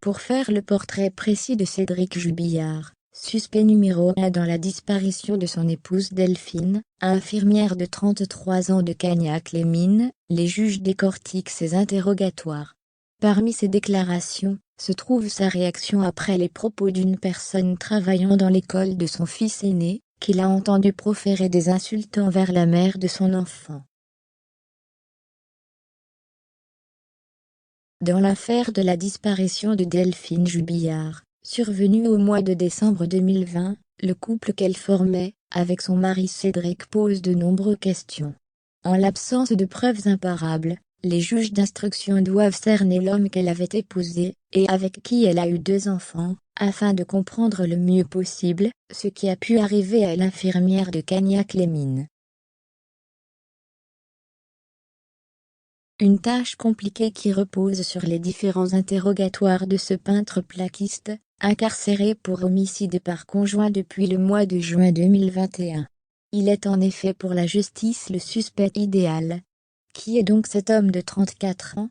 Pour faire le portrait précis de Cédric Jubillard, suspect numéro 1 dans la disparition de son épouse Delphine, infirmière de 33 ans de Cagnac-les-Mines, les juges décortiquent ses interrogatoires. Parmi ses déclarations, se trouve sa réaction après les propos d'une personne travaillant dans l'école de son fils aîné, qu'il a entendu proférer des insultes envers la mère de son enfant. Dans l'affaire de la disparition de Delphine Jubillard, survenue au mois de décembre 2020, le couple qu'elle formait, avec son mari Cédric, pose de nombreuses questions. En l'absence de preuves imparables, les juges d'instruction doivent cerner l'homme qu'elle avait épousé, et avec qui elle a eu 2 enfants, afin de comprendre le mieux possible ce qui a pu arriver à l'infirmière de Cagnac-les-Mines. Une tâche compliquée qui repose sur les différents interrogatoires de ce peintre plaquiste, incarcéré pour homicide par conjoint depuis le mois de juin 2021. Il est en effet pour la justice le suspect idéal. Qui est donc cet homme de 34 ans?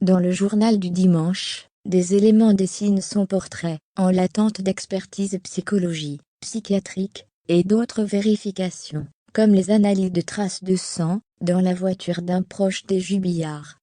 Dans le journal du dimanche, des éléments dessinent son portrait, en l'attente d'expertise psychologie, psychiatrique, et d'autres vérifications, comme les analyses de traces de sang, dans la voiture d'un proche des Jubillard.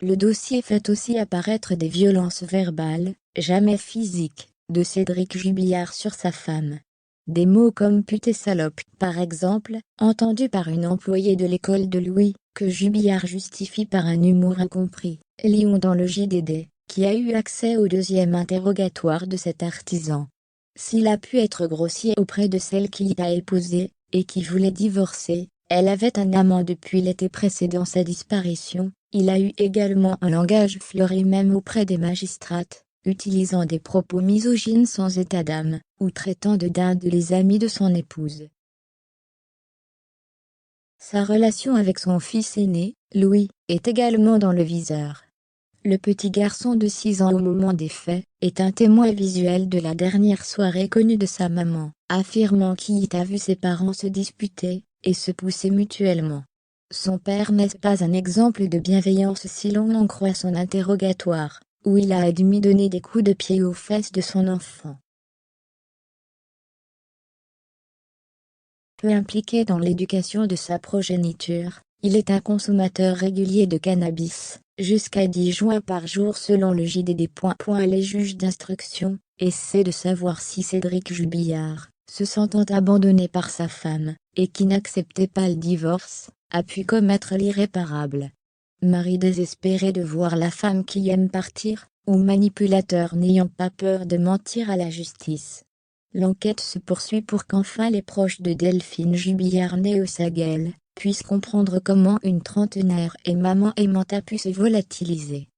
Le dossier fait aussi apparaître des violences verbales, jamais physiques, de Cédric Jubillard sur sa femme. Des mots comme pute et salope, par exemple, entendus par une employée de l'école de Louis, que Jubillard justifie par un humour incompris. Lyon dans le JDD, qui a eu accès au 2e interrogatoire de cet artisan. S'il a pu être grossier auprès de celle qu'il a épousée, et qui voulait divorcer, elle avait un amant depuis l'été précédant sa disparition. Il a eu également un langage fleuri même auprès des magistrates, utilisant des propos misogynes sans état d'âme, ou traitant de dindes les amis de son épouse. Sa relation avec son fils aîné, Louis, est également dans le viseur. Le petit garçon de 6 ans au moment des faits, est un témoin visuel de la dernière soirée connue de sa maman, affirmant qu'il a vu ses parents se disputer, et se pousser mutuellement. Son père n'est pas un exemple de bienveillance si l'on en croit son interrogatoire, où il a admis donner des coups de pied aux fesses de son enfant. Peu impliqué dans l'éducation de sa progéniture, il est un consommateur régulier de cannabis, jusqu'à 10 joints par jour selon le JDD. Les juges d'instruction essaient de savoir si Cédric Jubillard, se sentant abandonné par sa femme, et qui n'acceptait pas le divorce, a pu commettre l'irréparable. Mari désespéré de voir la femme qui aime partir, ou manipulateur n'ayant pas peur de mentir à la justice. L'enquête se poursuit pour qu'enfin les proches de Delphine Jubillard née au Saguel puissent comprendre comment une trentenaire et maman aimante a pu se volatiliser.